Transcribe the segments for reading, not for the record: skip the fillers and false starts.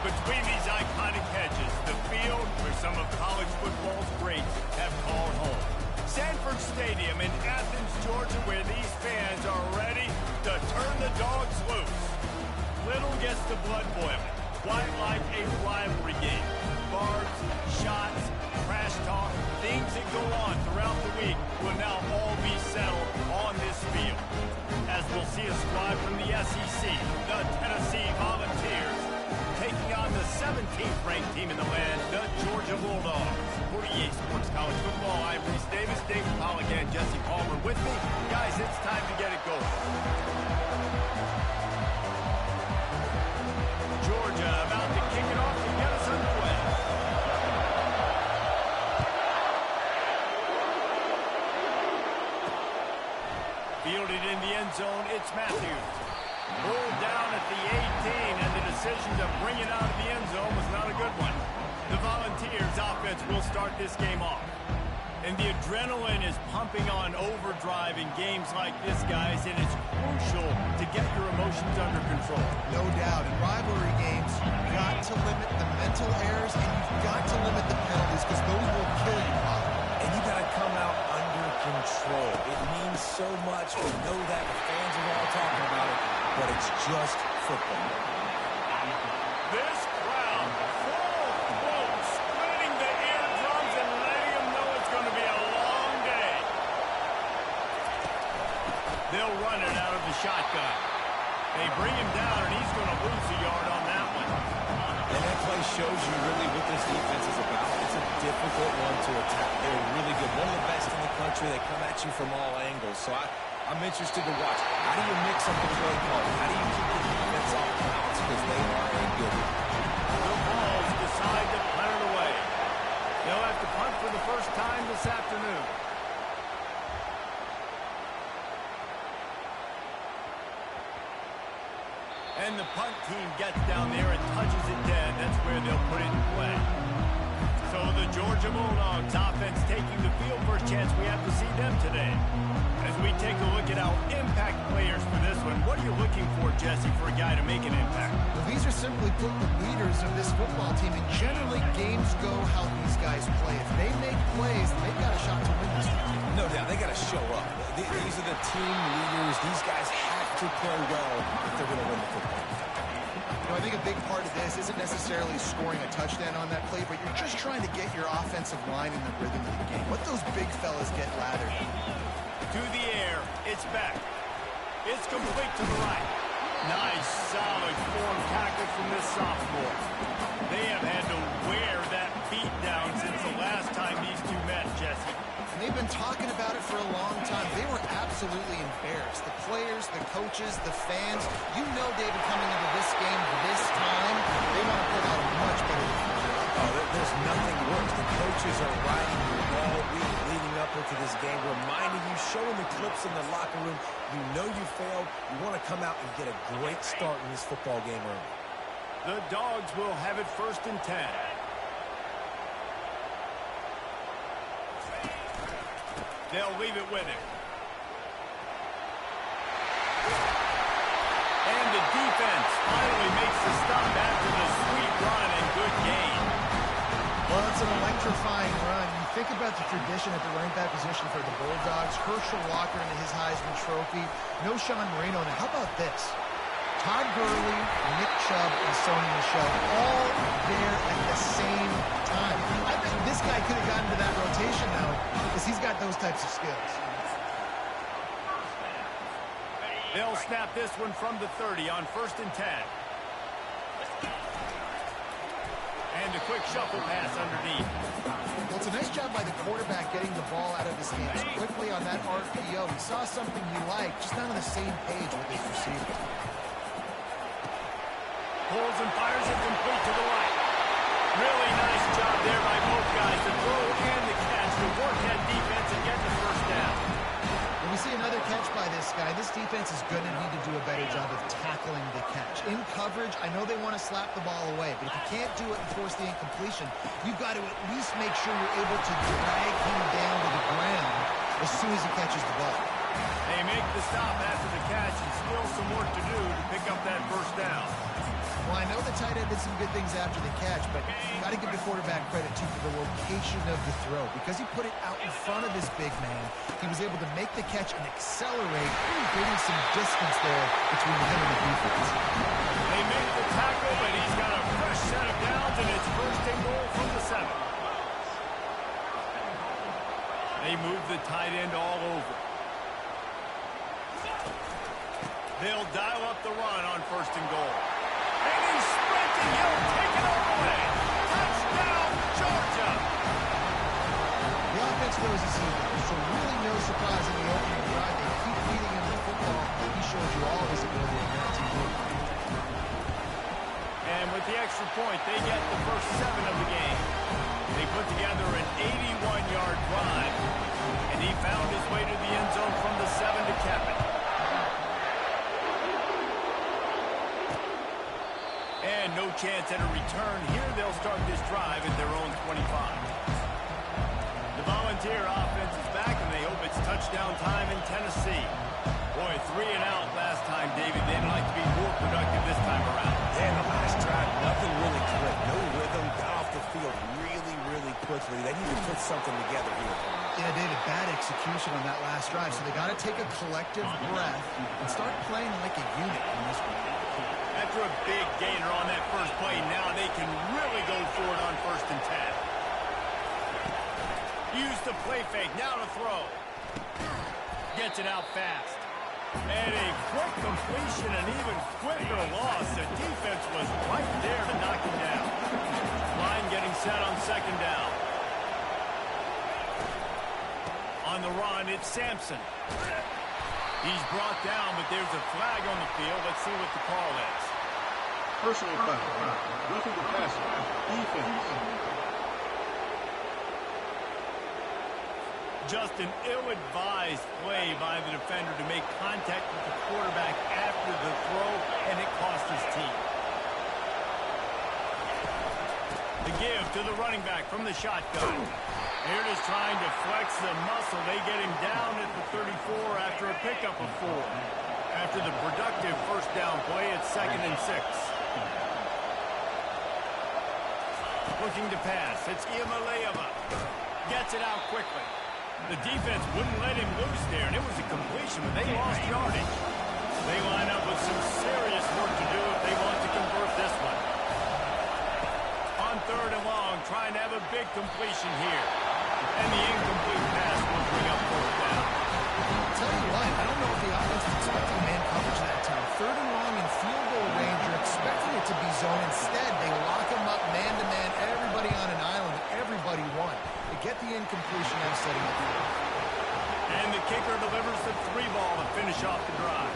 Between these iconic hedges, the field where some of college football's greats have called home. Sanford Stadium in Athens, Georgia, where these fans are ready to turn the dogs loose. Little gets the blood boiling. Quite like a rivalry game. Barbs, shots, trash talk, things that go on throughout the week will now all be settled on this field. As we'll see a squad from the SEC, the Tennessee Volunteers, taking on the 17th ranked team in the land, the Georgia Bulldogs. 48 Sports College Football, I'm Reese Davis, David Pollock, and Jesse Palmer with me. Guys, it's time to get it going. Georgia about to kick it off to get us underway. Fielded in the end zone, it's Matthews. Pulled down at the 18, and the decision to bring it out of the end zone was not a good one. The Volunteers offense will start this game off. And the adrenaline is pumping on overdrive in games like this, guys, and it's crucial to get your emotions under control. No doubt. In rivalry games, you've got to limit the mental errors, and you've got to limit the penalties, because those will kill you, Bob. And you got to come out under control. It means so much. We know that. The fans are all talking about it, but it's just football. This crowd full quotes, splitting the eardrums and letting them know it's going to be a long day. They'll run it out of the shotgun. They bring him down, and he's going to lose a yard on that one. And that play shows you really what this defense is about. It's a difficult one to attack. They're really good. One of the best in the country. They come at you from all angles. So I'm interested to watch. How do you mix up the play call? How do you keep the defense off balance? Because they are a good one. The Bulls decide to punt it away. They'll have to punt for the first time this afternoon. And the punt team gets down there and touches it dead. That's where they'll put it in play. So the Georgia Bulldogs offense taking the field. First chance we have to see them today. As we take a look at our impact players for this one, what are you looking for, Jesse, for a guy to make an impact? Well, these are simply put the leaders of this football team, and generally games go how these guys play. If they make plays, they've got a shot to win this game. No doubt, they got to show up. These are the team leaders. These guys have to play well if they're going to win the football. You know, I think a big part of this isn't necessarily scoring a touchdown on that play, but you're just trying to get your offensive line in the rhythm of the game. Let those big fellas get lathered. To the air, it's back. It's complete to the right. Nice, solid form tackle from this sophomore. They have had to wear that beat down since the last time these two met, Jesse. And they've been talking about it for a long time. They were absolutely embarrassed. The players, the coaches, the fans. You know, David, coming into this game this time, they want to put out a much better defense. Oh, there's nothing worse. The coaches are riding the ball leading up into this game, reminding you, showing the clips in the locker room. You know you failed. You want to come out and get a great start in this football game early. The Dogs will have it 1st and 10. They'll leave it with him. And the defense finally makes the stop after the sweet run and good gain. Well, it's an electrifying run. You think about the tradition at the running back position for the Bulldogs. Herschel Walker into his Heisman Trophy. No Sean Marino. Now, how about this? Todd Gurley, Nick Chubb, and Sony Michel all there at the same time. I bet this guy could have gotten to that rotation now because he's got those types of skills. They'll snap this one from the 30 on 1st and 10. And a quick shuffle pass underneath. Well, it's a nice job by the quarterback getting the ball out of his hands quickly on that RPO. He saw something he liked, just not on the same page with his receiver. Pulls and fires it complete to the right. Really nice job there by both guys, the throw and the catch, to work that defense and get the first down. When we see another catch by this guy, this defense is going to need to do a better job of tackling the catch. In coverage, I know they want to slap the ball away, but if you can't do it and force the incompletion, you've got to at least make sure you're able to drag him down to the ground as soon as he catches the ball. They make the stop after the catch and still some work to do to pick up that first down. Well, I know the tight end did some good things after the catch, but you got to give the quarterback credit, too, for the location of the throw. Because he put it out in front of his big man, he was able to make the catch and accelerate, really creating some distance there between him and the defense. They make the tackle, but he's got a fresh set of downs, and it's first and goal from the 7. They move the tight end all over. They'll dial up the run on first and goal. And he's sprinting. He'll take it all the way. Touchdown, Georgia. The offense knows he's evil, so really no surprise in the opening drive. They keep feeding him the football. He shows you all his ability on that team. And with the extra point, they get the first 7 of the game. They put together an 81-yard drive, and he found his way to the end zone from the 7 to cap it. And no chance at a return. Here they'll start this drive at their own 25. The Volunteer offense is back, and they hope it's touchdown time in Tennessee. Boy, 3 and out last time, David. They'd like to be more productive this time around. Yeah, the last drive, nothing really clicked. No rhythm, got off the field really quickly. They need to put something together here. Yeah, David, bad execution on that last drive, so they got to take a collective breath and start playing like a unit in this one. After a big gainer on that first play, now they can really go for it on first and 10. Use the play fake, now to throw. Gets it out fast. And a quick completion, an even quicker loss. The defense was right there to knock him down. Line getting set on second down. On the run, it's Sampson. He's brought down, but there's a flag on the field. Let's see what the call is. Personal foul. Roughing the passer. Defense. Just an ill-advised play by the defender to make contact with the quarterback after the throw, and it cost his team. The give to the running back from the shotgun. Here it is trying to flex the muscle. They get him down at the 34 after a pickup of 4. After the productive first down play, it's 2nd and 6. Looking to pass. It's Iamaleava. Gets it out quickly. The defense wouldn't let him loose there, and it was a completion, but they lost yardage. They line up with some serious work to do if they want to convert this one. On 3rd and long, trying to have a big completion here. And the incomplete pass will bring up 4th down. I'll tell you what, I don't know if the offense was expecting man coverage that time. 3rd and long in field goal range, you're expecting it to be zone. Instead, they lock him up man-to-man, everybody on an island, everybody won. They get the incompletion now setting up. And the kicker delivers the 3 ball to finish off the drive.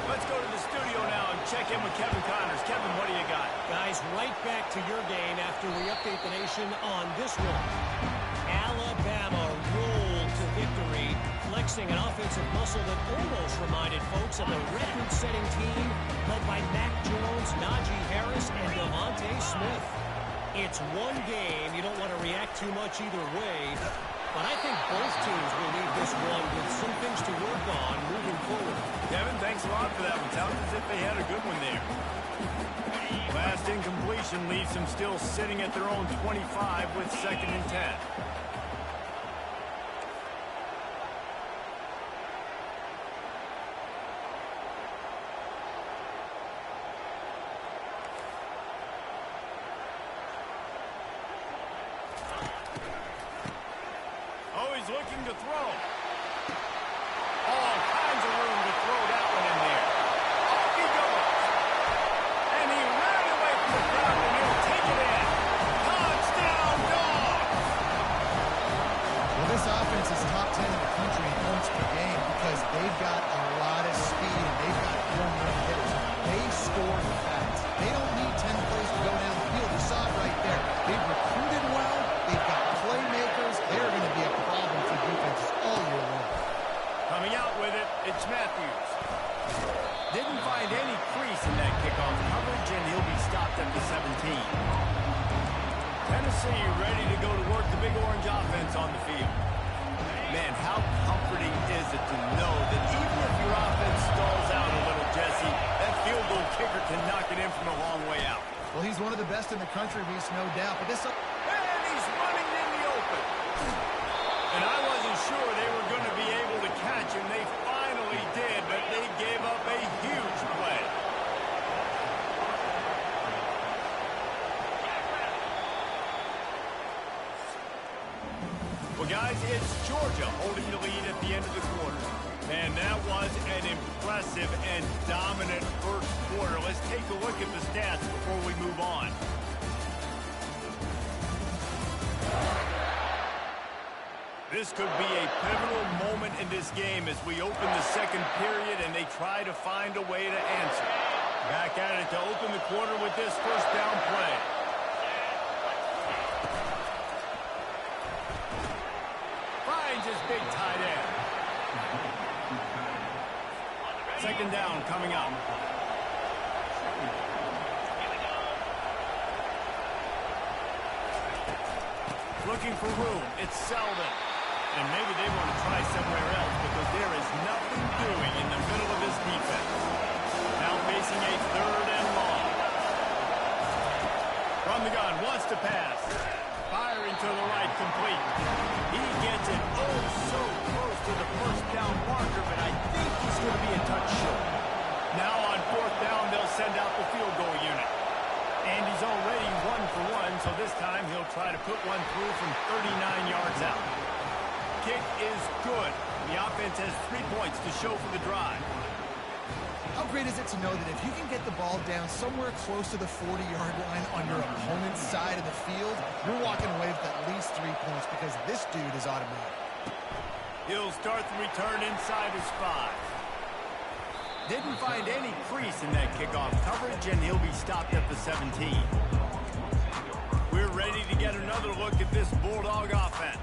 Let's go to the studio now and check in with Kevin Connors. Kevin, what do you got? Guys, right back to your game after we update the nation on this one. Alabama rolled to victory, flexing an offensive muscle that almost reminded folks of the record-setting team led by Mac Jones, Najee Harris, and Devontae Smith. It's one game. You don't want to react too much either way, but I think both teams will leave this one with some things to work on moving forward. Kevin, thanks a lot for that one. Sounds as if they had a good one there. Last incompletion leaves them still sitting at their own 25 with 2nd and 10. Looking to throw. All kinds of room to throw that one in there. Off he goes. And he ran away from the crowd, and he'll take it in. Touchdown, Dogs! Well, this offense is top 10 in the country in points per game because they've got a lot of speed and they've got home run hitters. They score fast. They don't need 10 plays to go down the field. You saw it right there. They've recruited well. They've got playmakers. They're going to be a problem for defenses all year long. Coming out with it, it's Matthews. Didn't find any crease in that kickoff coverage, and he'll be stopped at the 17. Tennessee ready to go to work the Big Orange offense on the field. Man, how comforting is it to know that even if your offense stalls out a little, Jesse, that field goal kicker can knock it in from a long way out. Well, he's one of the best in the country, Reese, no doubt. But this... And he's running in the open. And I wasn't sure they were going to be able to catch him. They finally did, but they gave up a huge play. Well, guys, it's Georgia holding the lead at the end of the quarter. And that was an impressive and dominant first quarter. Let's take a look at the stats before we move on. This could be a pivotal moment in this game as we open the second period and they try to find a way to answer. Back at it to open the quarter with this first down play. Finds his big tight end. Second down coming up. Looking for room. It's Selden. And maybe they want to try somewhere else because there is nothing doing in the middle of this defense. Now facing a third and long. From the gun, wants to pass. Firing to the right, complete. He gets it oh so close to the first down marker, but I think he's going to be a touch short. Now on fourth down, they'll send out the field goal unit. And he's already 1 for 1, so this time he'll try to put one through from 39 yards out. Kick is good. The offense has 3 points to show for the drive. How great is it to know that if you can get the ball down somewhere close to the 40-yard line on your opponent's side of the field, you're walking away with at least 3 points because this dude is automatic. He'll start the return inside his 5. Didn't find any crease in that kickoff coverage, and he'll be stopped at the 17. We're ready to get another look at this Bulldog offense.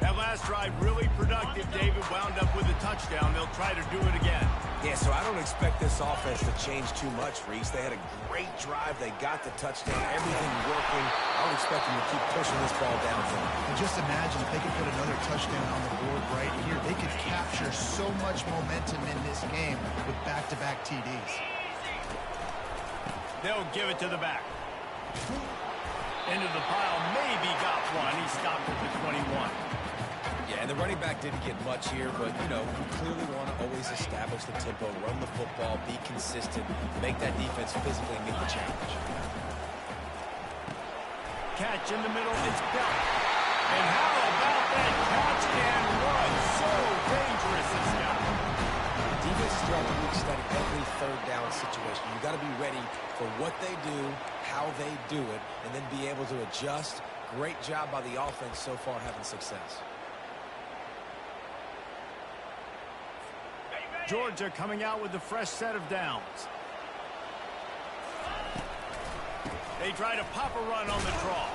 That last drive really productive. David wound up with a touchdown. They'll try to do it again. Yeah, so I don't expect this offense to change too much, Reese. They had a great drive. They got the touchdown. Everything working. I would expect them to keep pushing this ball down for them. And just imagine if they could put another touchdown on the board right here. They could capture so much momentum in this game with back-to-back TDs. They'll give it to the back. Into the pile. Maybe got one. He stopped at the 21. Yeah, and the running back didn't get much here, but, you know, you clearly want to always establish the tempo, run the football, be consistent, make that defense physically meet the challenge. Catch in the middle, it's Bell. And how about that catch and run? So dangerous, this guy. Defenses throughout the league study every third down situation. You got to be ready for what they do, how they do it, and then be able to adjust. Great job by the offense so far having success. Georgia coming out with a fresh set of downs. They try to pop a run on the draw.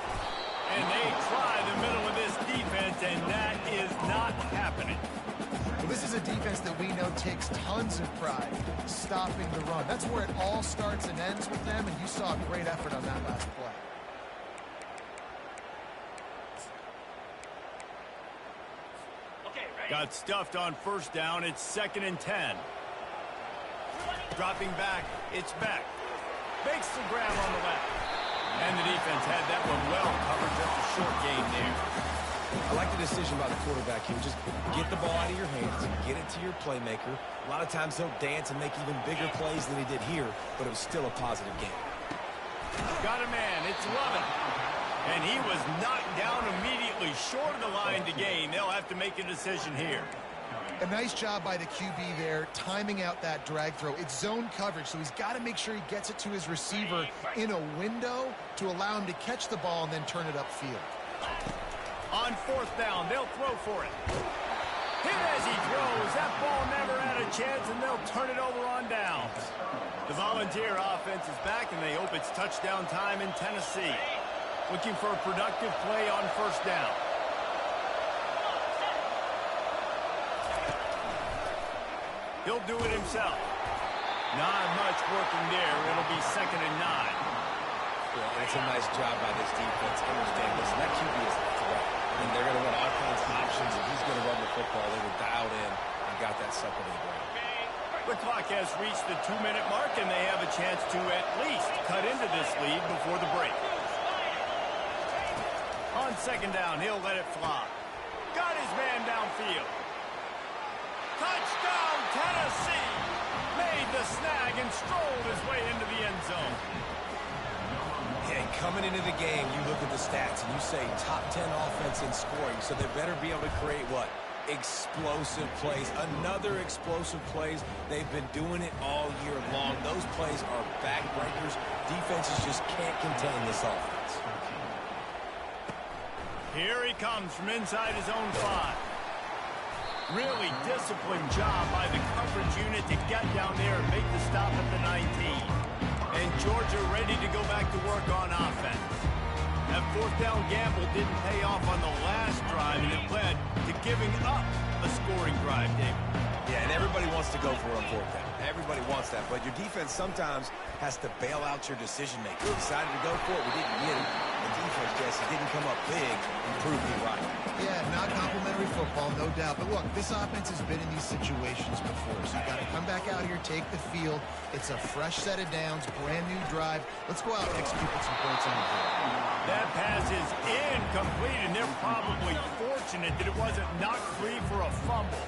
And they try the middle of this defense, and that is not happening. Well, this is a defense that we know takes tons of pride stopping the run. That's where it all starts and ends with them, and you saw a great effort on that last play. Got stuffed on first down. It's 2nd and 10. Dropping back. It's Beck. Makes the grab on the left. And the defense had that one well covered. Just a short gain there. I like the decision by the quarterback here. Just get the ball out of your hands and get it to your playmaker. A lot of times he'll dance and make even bigger plays than he did here, but it was still a positive game. Got a man. It's Lovett. And he was knocked down immediately short of the line to gain. They'll have to make a decision here. A nice job by the QB there, timing out that drag throw. It's zone coverage, so he's got to make sure he gets it to his receiver in a window to allow him to catch the ball and then turn it upfield. On fourth down, they'll throw for it. Hit as he throws. That ball never had a chance, and they'll turn it over on downs. The Volunteer offense is back, and they hope it's touchdown time in Tennessee. Looking for a productive play on first down. He'll do it himself. Not much working there. It'll be 2nd and 9. Well, it's a nice job by this defense. Understand this. That QB is a threat. And they're going to run all kinds of options. If he's going to run the football, they were dialed in and got that sucker to the ground. The clock has reached the 2-minute mark, and they have a chance to at least cut into into this lead before the break. On second down, he'll let it fly. Got his man downfield. Touchdown, Tennessee! Made the snag and strolled his way into the end zone. Yeah, coming into the game, you look at the stats and you say top 10 offense in scoring, so they better be able to create what? Explosive plays. Another explosive plays. They've been doing it all year long. Those plays are backbreakers. Defenses just can't contain this offense. Here he comes from inside his own 5. Really disciplined job by the coverage unit to get down there and make the stop at the 19. And Georgia ready to go back to work on offense. That fourth down gamble didn't pay off on the last drive, and it led to giving up a scoring drive, David. Yeah, and everybody wants to go for it on fourth down. Everybody wants that, but your defense sometimes has to bail out your decision-making. We decided to go for it. We didn't get it. The defense, Jesse, didn't come up big and prove me right. Yeah, not complimentary football, no doubt. But look, this offense has been in these situations before, so you got to come back out here, take the field. It's a fresh set of downs, brand new drive. Let's go out and execute with some points on the board. That pass is incomplete, and they're probably fortunate that it wasn't knocked free for a fumble.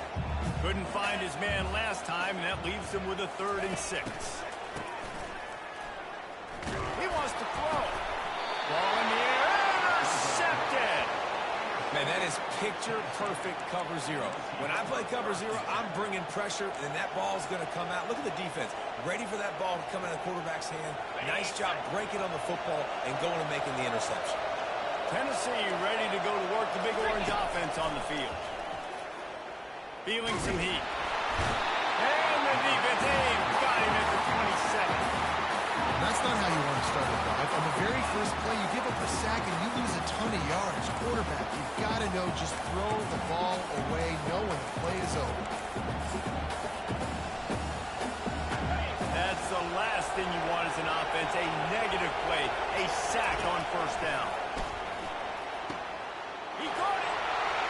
Couldn't find his man last time, and that leaves him with a 3rd and 6. He wants to throw. Ball in the air, intercepted. Man, that is picture-perfect cover 0. When I play cover 0, I'm bringing pressure, and that ball's going to come out. Look at the defense. Ready for that ball to come out of the quarterback's hand. Nice job breaking on the football and going and making the interception. Tennessee ready to go to work the Big Orange offense on the field. Feeling some heat. And the defense, got him at the 27. That's not how you want to start a drive. On the very first play, you give up a sack and you lose a ton of yards. Quarterback, you've got to know, just throw the ball away, know when the play is over. That's the last thing you want as an offense, a negative play, a sack on first down. He caught it,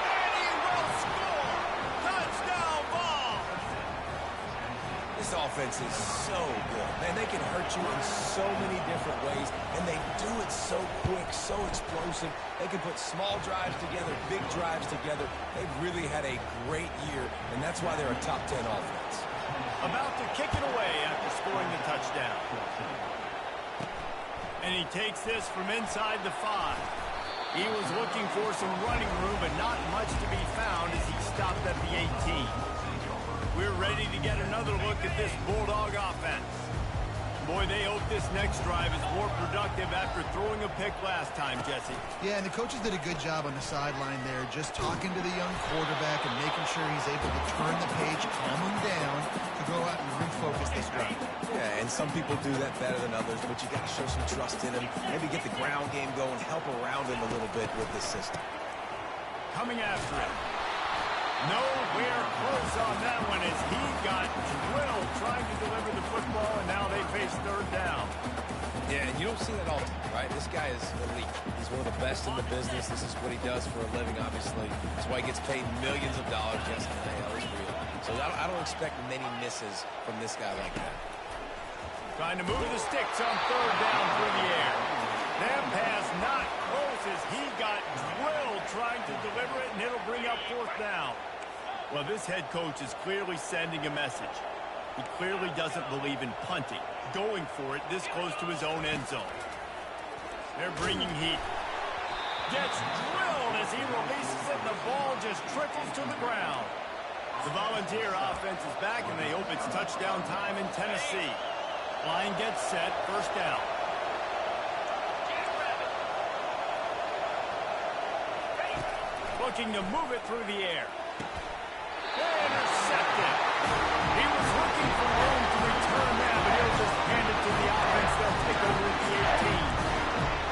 and he will score. Touchdown ball. This offense is so good. Man, they can hurt you in so many different ways, and they do it so quick, so explosive. They can put small drives together, big drives together. They've really had a great year, and that's why they're a top 10 offense. About to kick it away after scoring the touchdown. And he takes this from inside the 5. He was looking for some running room, but not much to be found as he stopped at the 18. We're ready to get another look at this Bulldog offense. Boy, they hope this next drive is more productive after throwing a pick last time, Jesse. Yeah, and the coaches did a good job on the sideline there, just talking to the young quarterback and making sure he's able to turn the page, calm him down, to go out and refocus this drive. Yeah, and some people do that better than others, but you got to show some trust in him. Maybe get the ground game going, help around him a little bit with this system. Coming after him. Nowhere close on that one as he got drilled trying to deliver the football, and now they face 3rd down. Yeah, and you don't see that all the time, right? This guy is elite. He's one of the best in the business. This is what he does for a living, obviously. That's why he gets paid millions of dollars. Yes, NIL is real. So I don't expect many misses from this guy like that. Trying to move the sticks on 3rd down through the air. That pass not close as he got drilled trying to deliver it, and it'll bring up 4th down. Well, this head coach is clearly sending a message. He clearly doesn't believe in punting, going for it this close to his own end zone. They're bringing heat. Gets drilled as he releases it, and the ball just trickles to the ground. The Volunteer offense is back, and they hope it's touchdown time in Tennessee. Line gets set, 1st down. Looking to move it through the air. Intercepted. He was looking for room to return that, but he'll just hand it to the offense. They'll take over at the 18.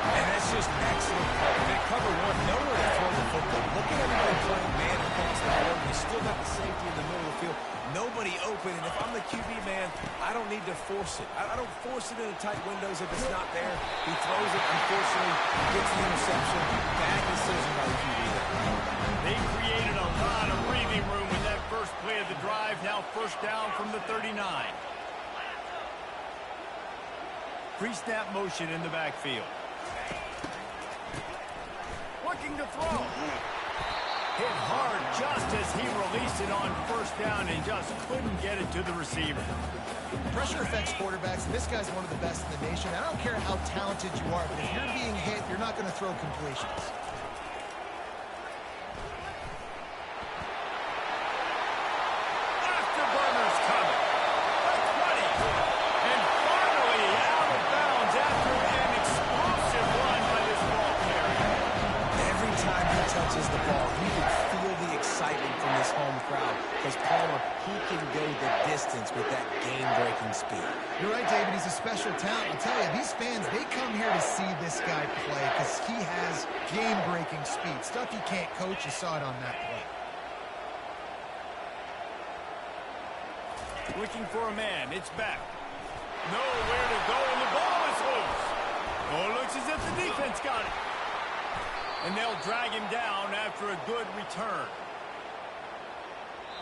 And that's just excellent. They cover 1, nowhere to throw the football. Look at everybody playing man across the board. They still got the safety in the middle of the field. Nobody open, and if I'm the QB man, I don't need to force it. I don't force it into tight windows if it's not there. He throws it, unfortunately, gets the interception. Bad decision by the QB there. They created a lot of breathing room in that first play of the drive. Now 1st down from the 39. Pre-snap motion in the backfield. Looking to throw. Hit hard just as he released it on first down and just couldn't get it to the receiver. Pressure affects quarterbacks, and this guy's one of the best in the nation. I don't care how talented you are, but if you're being hit, you're not going to throw completions. Afterburners coming. The 20. And finally out of bounds after an explosive run by this ball carrier. Every time he touches the ball, you can feel the excitement from this home crowd because Palmer, he can go the distance with that game-breaking speed. You're right, David. He's a special talent. I'll tell you, these fans, they come here to see this guy play because he has game-breaking speed. Stuff you can't coach. You saw it on that play. Looking for a man. It's back. Nowhere to go, and the ball is loose. Oh, it looks as if the defense got it. And they'll drag him down after a good return.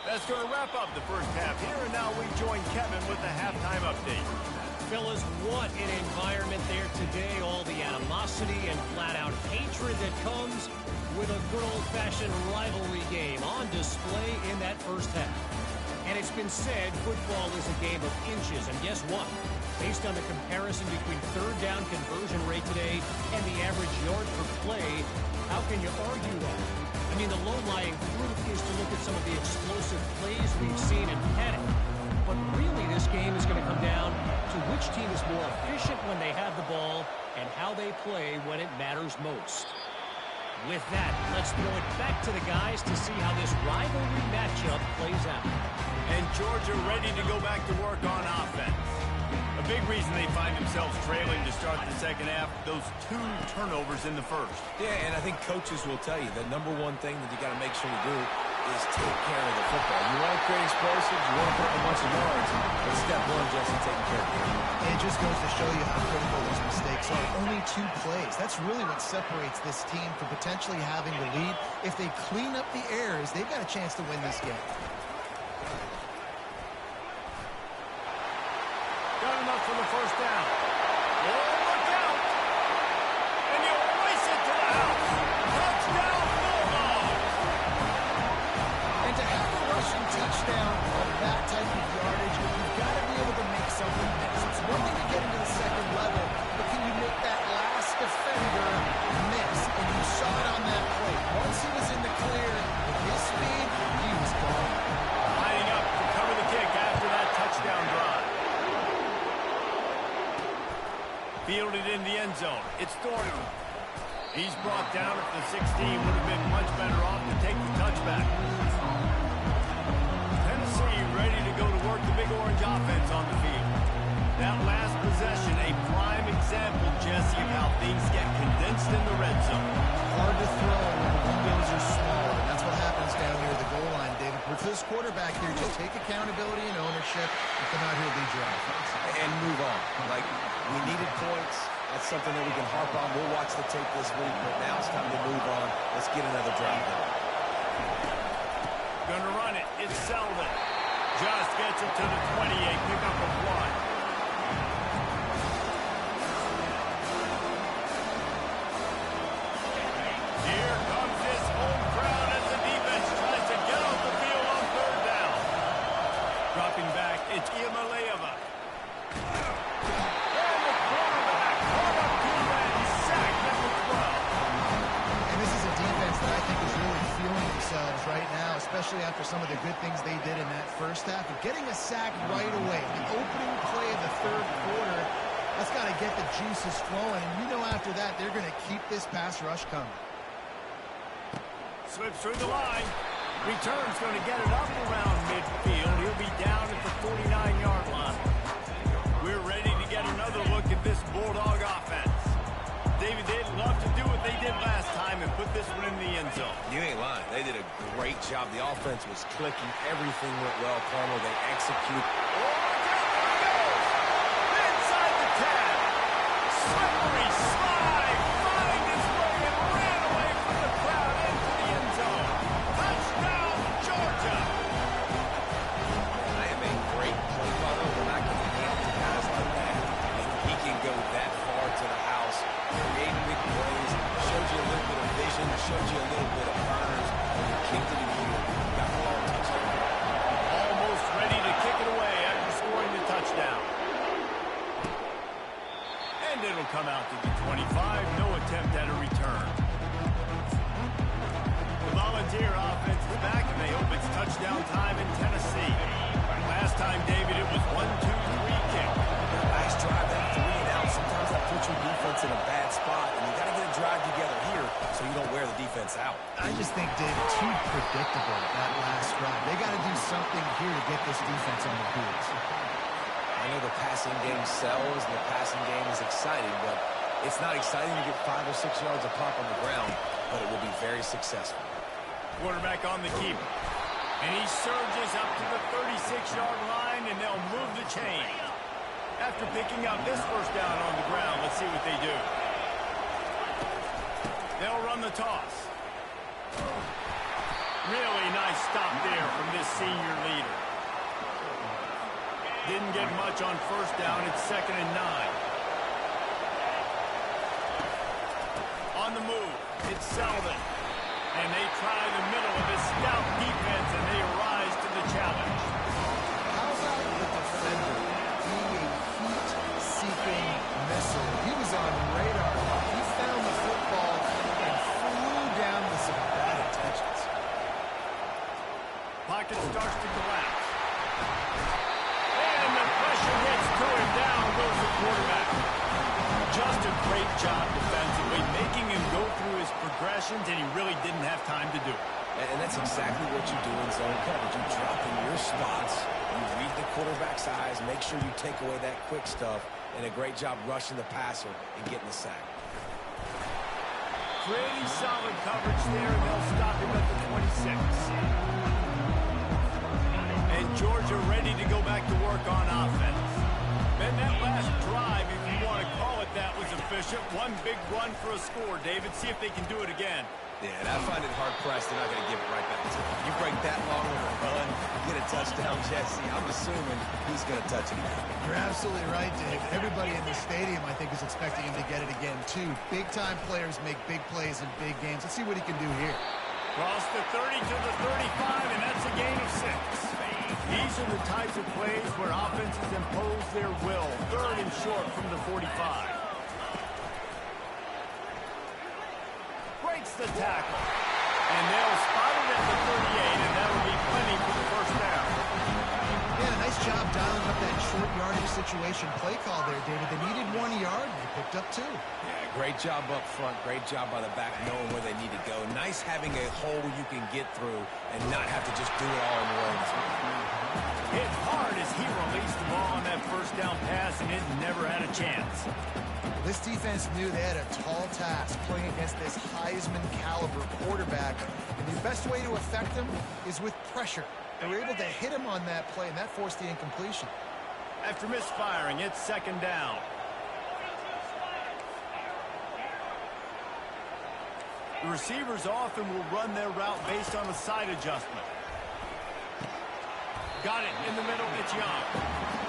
That's going to wrap up the first half here, and now we join Kevin with the halftime update. Fellas, what an environment there today. All the animosity and flat-out hatred that comes with a good old-fashioned rivalry game on display in that first half. And it's been said football is a game of inches, and guess what? Based on the comparison between third down conversion rate today and the average yard per play, how can you argue that? I mean, the low-lying fruit is to look at some of the explosive plays we've seen in panic. But really, this game is going to come down to which team is more efficient when they have the ball and how they play when it matters most. With that, let's throw it back to the guys to see how this rivalry matchup plays out. And Georgia ready to go back to work on offense. A big reason they find themselves trailing to start the second half, those 2 turnovers in the first. Yeah, and I think coaches will tell you the number one thing that you got to make sure you do is take care of the football. You want to create explosives, you want to put up a bunch of yards, but step one, just taking care of the game. It just goes to show you how critical those mistakes are. Only 2 plays. That's really what separates this team from potentially having the lead. If they clean up the errors, they've got a chance to win this game. Got enough for the first down. Oh, look out! And you race it to the house. Touchdown, Bulldogs! And to have a rushing touchdown of that type of yardage, you've got to be able to make something miss. It's one thing to get into the second level, but can you make that last defender miss? And you saw it on that play. Once he was in the clear, with his speed, he was gone. Lining up to cover the kick after that touchdown drive. Fielded in the end zone. It's Thornton. He's brought down at the 16. Would have been much better off to take the touchback. Tennessee ready to go to work the Big Orange offense on the field. That last possession, a prime example, Jesse, of how things get condensed in the red zone. Hard to throw when the windows are small. And that's what happens down near the goal line, David. With this quarterback here, just take accountability and ownership and come out here and lead your offense. And move on. Like, we needed points. That's something that we can harp on. We'll watch the tape this week, but now it's time to move on. Let's get another drive going. Gonna run it. It's Selden. Just gets it to the 28. Pick up a 1. Here comes this home crowd as the defense tries to get off the field on third down. Dropping back, it's Iamaleava. And the quarterback caught up to and sacked number 12. And this is a defense that I think is really feeling themselves right now, especially after some of the good things they did in that first half. But getting a sack right away, the opening play of the third quarter, that's got to get the juices flowing. And you know after that, they're going to keep this pass rush coming. Slips through the line. Return's going to get it up around midfield. He'll be down at the 49-yard line. We're ready to get another look at this Bulldog offense. David, they'd love to do what they did last time and put this one in the end zone. You ain't lying. They did a great job. The offense was clicking. Everything went well. Palmer, they execute. Oh, look out, there it goes! Inside the 10. Slippery slide. Find his way and ran away from the crowd into the end zone. Touchdown, Georgia! I am a great play caller when I can hand to guys like that. And he can go that showed you a little bit of burners when you kicked it in here. Got the long touchdown. Almost ready to kick it away after scoring the touchdown. And it'll come out to the 25. No attempt at a return. The Volunteer offense is back, and they hope it's touchdown time in Tennessee. Last time, David, it was 1-2-3 kick. Nice drive, that 3 and out. Sometimes that puts your defense in a bad spot, and you got to get a drive together here so you don't wear the defense out. I just think, David, too predictable, that last drive. They got to do something here to get this defense on their heels. I know the passing game sells, and the passing game is exciting, but it's not exciting to get 5 or 6 yards of pop on the ground, but it will be very successful. Quarterback on the keeper. And he surges up to the 36-yard line, and they'll move the chain. After picking up this first down on the ground, let's see what they do. They'll run the toss. Really nice stop there from this senior leader. Didn't get much on first down. It's 2nd and 9. On the move, it's Sullivan. And they try the middle of his stout defense, and they rise to the challenge. How about the defender being a heat-seeking missile? He was on radar. He found the football and flew down with some bad intentions. Pocket starts to collapse. And the pressure gets to him. Down goes the quarterback. Just a great job defensively, making him go through his progressions, and he really didn't have time to do it. And that's exactly what you do in zone coverage. You drop in your spots, you read the quarterback's eyes, make sure you take away that quick stuff, and a great job rushing the passer and getting the sack. Pretty solid coverage there, and they'll stop him at the 26. And Georgia ready to go back to work on offense. And that last drive, if you want to call it that, was efficient. One big run for a score, David. See if they can do it again. Yeah, and I find it hard-pressed they're not going to give it right back to him. You break that long of a run, get a touchdown, Jesse, I'm assuming he's going to touch it again. You're absolutely right, Dave. Everybody in the stadium, I think, is expecting him to get it again, too. Big-time players make big plays in big games. Let's see what he can do here. Cross the 30 to the 35, and that's a gain of 6. These are the types of plays where offenses impose their will. 3rd and short from the 45. Breaks the tackle. And they'll spot it at the 38, and that'll be plenty for the first down. Yeah, nice job dialing up that short yardage situation play call there, David. They needed 1 yard, and they picked up 2. Yeah, great job up front. Great job by the back knowing where they need to go. Nice having a hole you can get through and not have to just do it all in one. Hit hard as he released the ball on that first down pass, and it never had a chance. This defense knew they had a tall task playing against this Heisman-caliber quarterback, and the best way to affect him is with pressure. They were able to hit him on that play, and that forced the incompletion. After misfiring, it's 2nd down. The receivers often will run their route based on a side adjustment. Got it in the middle. It's Young.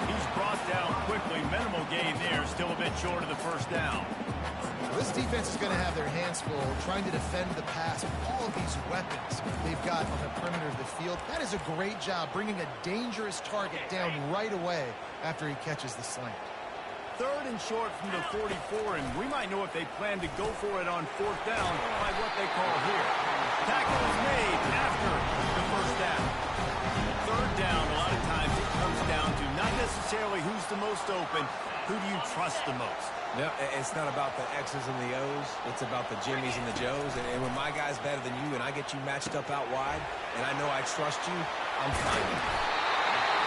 He's brought down quickly. Minimal gain there. Still a bit short of the first down. This defense is going to have their hands full trying to defend the pass with all of these weapons they've got on the perimeter of the field. That is a great job bringing a dangerous target down right away after he catches the slant. 3rd and short from the 44, and we might know if they plan to go for it on 4th down by what they call here. Tackle is made after the first down. 3rd down, a lot of times it comes down to not necessarily who's the most open, who do you trust the most? No, it's not about the X's and the O's. It's about the Jimmies and the Joes. And when my guy's better than you and I get you matched up out wide, and I know I trust you, I'm fine.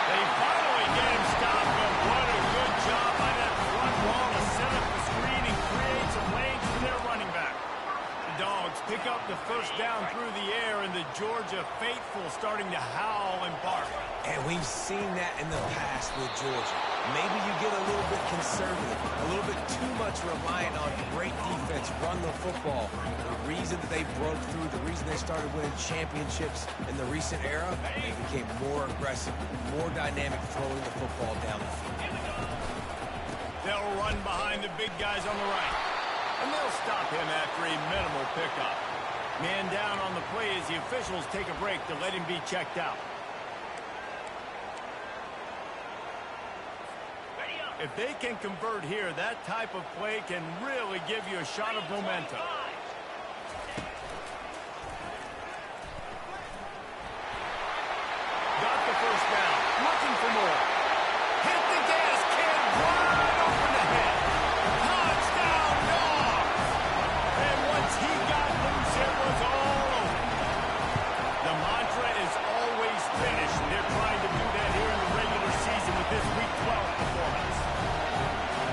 They finally get him stopped, but what a good job by that front wall to set up the screen and create some lanes for their running back. The Dogs pick up the first down through the air, and the Georgia faithful starting to howl and bark. And we've seen that in the past with Georgia. Maybe you get a little bit conservative, a little bit too much reliant on great defense, run the football. The reason that they broke through, the reason they started winning championships in the recent era, they became more aggressive, more dynamic, throwing the football down the field. They'll run behind the big guys on the right. And they'll stop him after a minimal pickup. Man down on the play as the officials take a break to let him be checked out. If they can convert here, that type of play can really give you a shot of momentum. Got the first down. Looking for more. Hit the gas can wide open ahead. Touchdown, Dogs! And once he got loose, it was all over. The mantra is always finish. They're trying to do that here in the regular season with this Week 12 performance.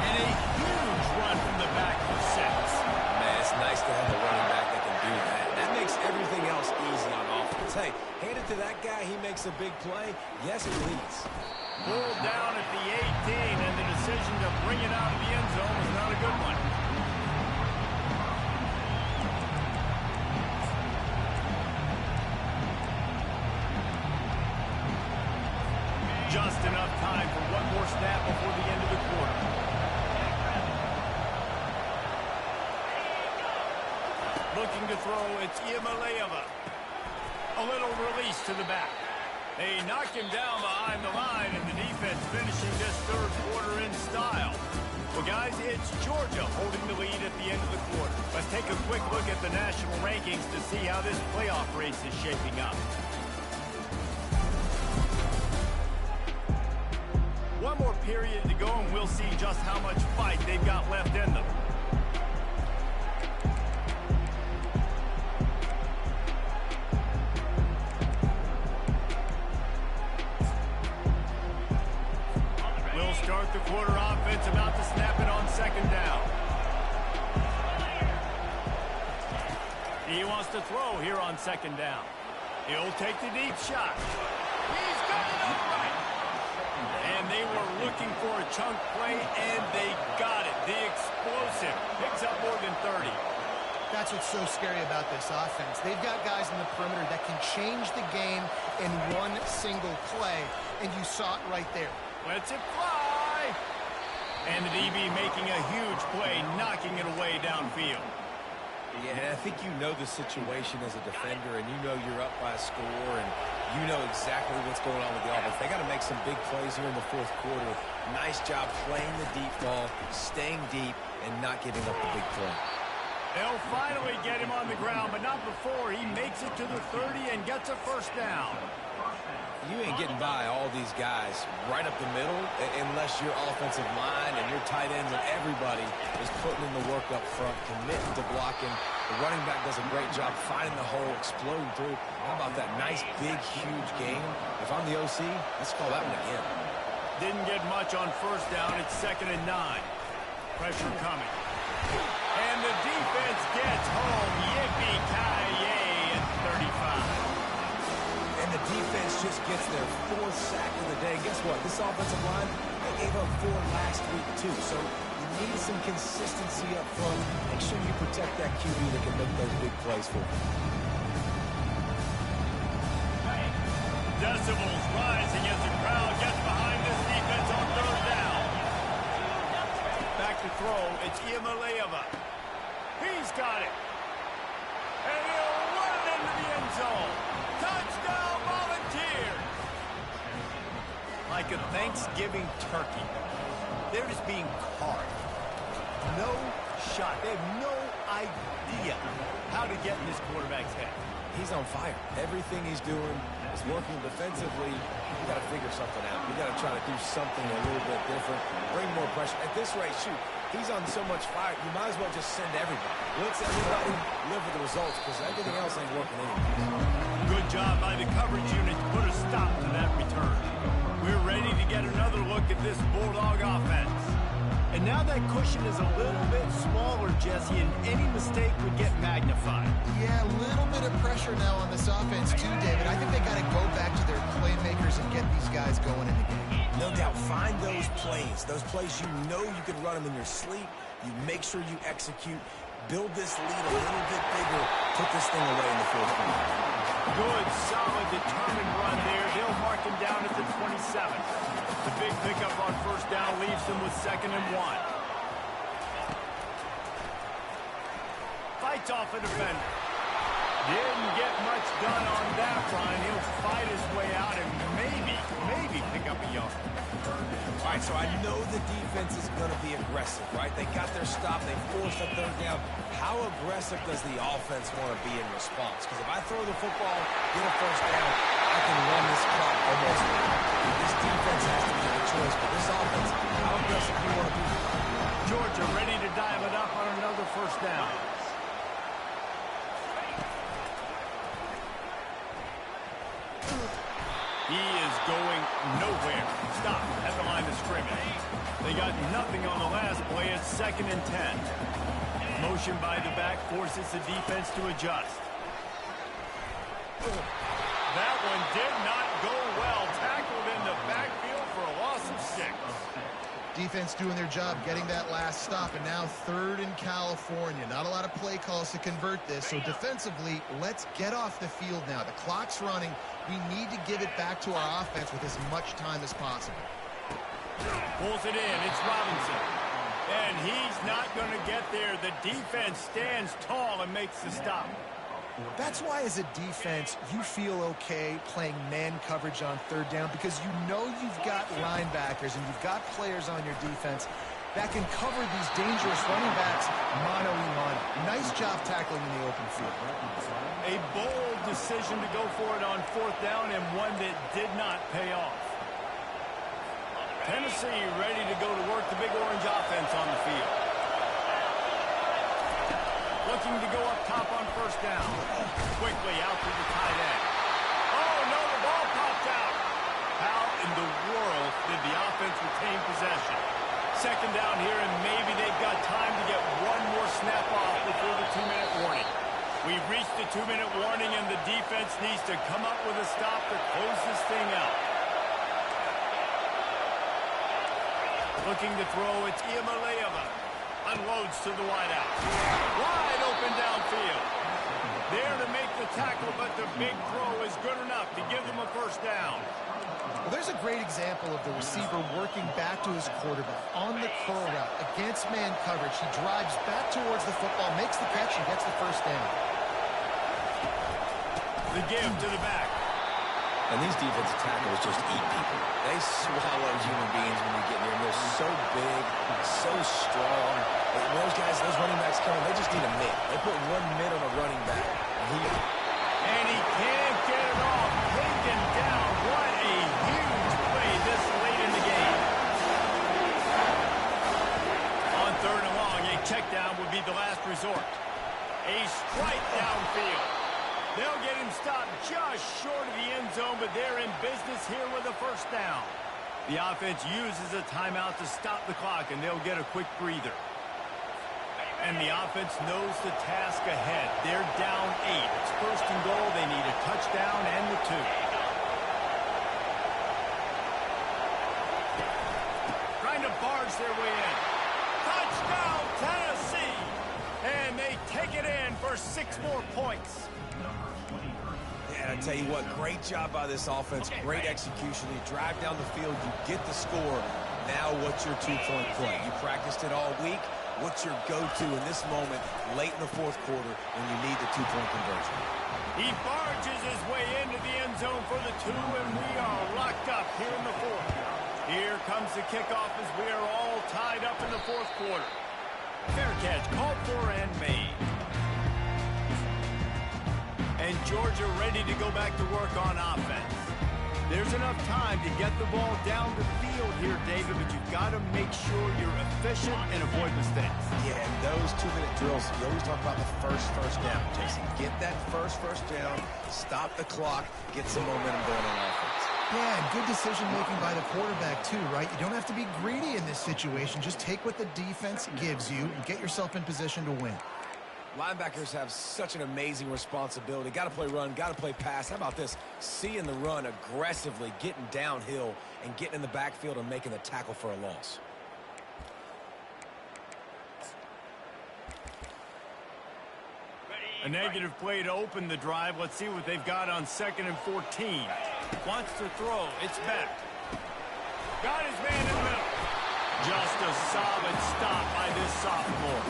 And a huge run from the back for 6. Man, it's nice to have a running back that can do that. That makes everything else easy on offense. Hey, hand it to that guy. He makes a big play. Yes, it leads. Pulled down at the 18, and the decision to bring it out of the end zone was not a good one. Just enough time for one more snap before the end of the quarter. Looking to throw, it's Iamaleava. A little release to the back. They knock him down behind the line, and the defense finishing this third quarter in style. Well, guys, it's Georgia holding the lead at the end of the quarter. Let's take a quick look at the national rankings to see how this playoff race is shaping up. One more period to go, and we'll see just how much fight they've got left in them. We'll start the quarter offense, about to snap it on second down. He wants to throw here on second down. He'll take the deep shot. He's got it upright. And they were looking for a chunk play, and they got it. The explosive picks up more than 30. That's what's so scary about this offense. They've got guys in the perimeter that can change the game in one single play, and you saw it right there. Lets it fly. And the DB making a huge play, knocking it away downfield. Yeah, and I think you know the situation as a defender, and you know you're up by a score, and you know exactly what's going on with the offense. They got to make some big plays here in the fourth quarter. Nice job playing the deep ball, staying deep, and not giving up the big play. They'll finally get him on the ground, but not before he makes it to the 30 and gets a first down. You ain't getting by all these guys right up the middle unless your offensive line and your tight ends and everybody is putting in the work up front, committing to blocking. The running back does a great job finding the hole, exploding through. How about that nice, big, huge game? If I'm the OC, let's call that one again. Didn't get much on first down. It's 2nd and 9. Pressure coming. And the defense gets home. Yippee-ki-yay at 35. And the defense just gets their 4th sack of the day. Guess what? This offensive line, they gave up 4 last week, too. So you need some consistency up front. Make sure you protect that QB that can make those big plays for you. Decibels rising as the crowd gets behind this defense on 3rd down. Back to throw. It's Iamaleava. He's got it. And he'll run it into the end zone. Touchdown, Volunteers! Like a Thanksgiving turkey, they're just being carved. No shot. They have no idea how to get in this quarterback's head. He's on fire. Everything he's doing is working defensively. You got to figure something out. You got to try to do something a little bit different. Bring more pressure. At this rate, shoot, he's on so much fire, you might as well just send everybody. Blitz everybody, live with the results, because everything else ain't working anymore. Good job by the coverage unit to put a stop to that return. We're ready to get another look at this Bulldog offense. And now that cushion is a little bit smaller, Jesse, and any mistake would get magnified. Yeah, a little bit of pressure now on this offense too, David. I think they got to go back to their playmakers and get these guys going in the game. No doubt, find those plays you know you can run them in your sleep. You make sure you execute. Build this lead a little bit bigger. Put this thing away in the fourth quarter. Good, solid, determined run there. They'll mark him down at the 27. The big pickup on first down leaves them with 2nd and 1. Fights off a defender. Didn't get much done on that run. He'll fight his way out and maybe pick up a yard. All right, so I know the defense is going to be aggressive, right? They got their stop. They forced a third down. How aggressive does the offense want to be in response? Because if I throw the football, get a first down, I can run this clock almost. This defense has to make a choice, but this offense, how aggressive do you want to be? Georgia ready to dive it up on another first down. He is going nowhere. Stop at the line of scrimmage. They got nothing on the last play. It's 2nd and 10. Motion by the back forces the defense to adjust. That one did not go well. Tackled in the backfield for a loss of 6. Defense doing their job, getting that last stop, and now 3rd in California. Not a lot of play calls to convert this, so defensively, let's get off the field now. The clock's running. We need to give it back to our offense with as much time as possible. Pulls it in. It's Robinson. And he's not going to get there. The defense stands tall and makes the stop. That's why, as a defense, you feel okay playing man coverage on 3rd down because you know you've got linebackers and you've got players on your defense that can cover these dangerous running backs mano-a-mano. Nice job tackling in the open field. A bold decision to go for it on 4th down and one that did not pay off. Tennessee ready to go to work the Big Orange offense on the field. Looking to go up top on 1st down. Quickly out to the tight end. Oh, no, the ball popped out. How in the world did the offense retain possession? 2nd down here, and maybe they've got time to get one more snap off before the 2-minute warning. We've reached the 2-minute warning, and the defense needs to come up with a stop to close this thing out. Looking to throw, it's Iamaleava. Unloads to the wideout. Wide open downfield. There to make the tackle, but the big throw is good enough to give them a 1st down. Well, there's a great example of the receiver working back to his quarterback on the curl route against man coverage. He drives back towards the football, makes the catch, and gets the 1st down. The give to the back. And these defensive tackles just eat people. They swallow human beings when you get near them. They're so big, so strong. And those guys, those running backs coming, they just need a mid. They put one mid on a running back. And he can't get it off. Taken down. What a huge play this late in the game. On 3rd and long, a check down would be the last resort. A strike downfield. They'll get him stopped just short of the end zone, but they're in business here with a 1st down. The offense uses a timeout to stop the clock, and they'll get a quick breather. And the offense knows the task ahead. They're down 8. It's 1st and goal. They need a touchdown and the 2. Trying to barge their way in. Touchdown, Tennessee! And they take it in for 6 more points. Yeah, I tell you what, great job by this offense. Great execution. You drive down the field, you get the score. Now what's your 2-point play? You practiced it all week. What's your go-to in this moment late in the 4th quarter when you need the 2-point conversion? He barges his way into the end zone for the 2, and we are locked up here in the 4th. Here comes the kickoff as we are all tied up in the 4th quarter. Fair catch called for and made. And Georgia ready to go back to work on offense. There's enough time to get the ball down the field here, David, but you've got to make sure you're efficient and avoid mistakes. Yeah, and those 2-minute drills, you always talk about the first down, Jason. Get that first down, stop the clock, get some momentum going on offense. Yeah, and good decision-making by the quarterback, too, right? You don't have to be greedy in this situation. Just take what the defense gives you and get yourself in position to win. Linebackers have such an amazing responsibility. Got to play run, got to play pass. How about this? Seeing the run aggressively, getting downhill, and getting in the backfield and making the tackle for a loss. A negative play to open the drive. Let's see what they've got on 2nd and 14. Wants to throw. It's back. Got his man in the middle. Just a solid stop by this sophomore.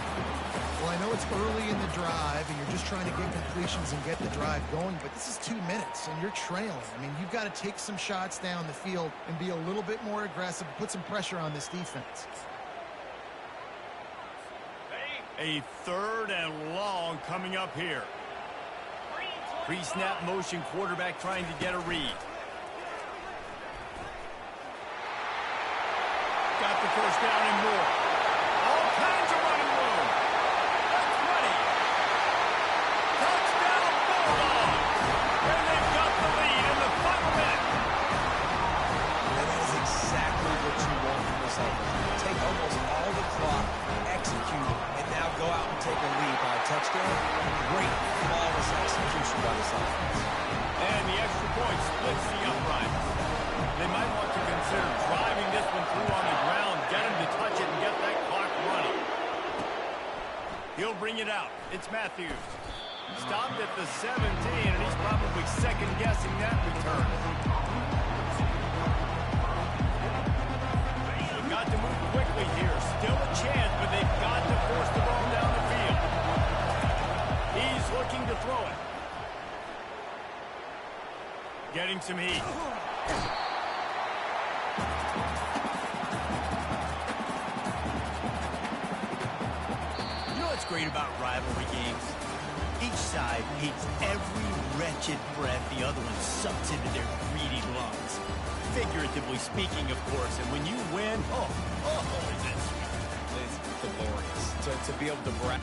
Well, I know it's it's early in the drive and you're just trying to get completions and get the drive going, but this is 2 minutes and you're trailing. I mean, you've got to take some shots down the field and be a little bit more aggressive, put some pressure on this defense. A 3rd and long coming up here. Pre-snap motion, quarterback trying to get a read. Got the first down and more. All kinds of running room. That's money. Touchdown, Bulldogs. And they've got the lead in the final minute. And that is exactly what you want from this offense. Take almost all the clock, execute, and now go out and take a lead by a touchdown. Great, flawless execution by this offense. And the extra point splits the upright. They might want to consider driving this one through on the ground, get him to touch it and get that clock running. He'll bring it out. It's Matthews. Stopped at the 17, and he's probably second-guessing that return. They've got to move quickly here. Still a chance, but they've got to force the ball down the field. He's looking to throw it. Getting some heat. You know what's great about rivalry games? Each side hates every wretched breath the other one sucks into their greedy lungs. Figuratively speaking, of course, and when you win, is it sweet. It's glorious to be able to brag.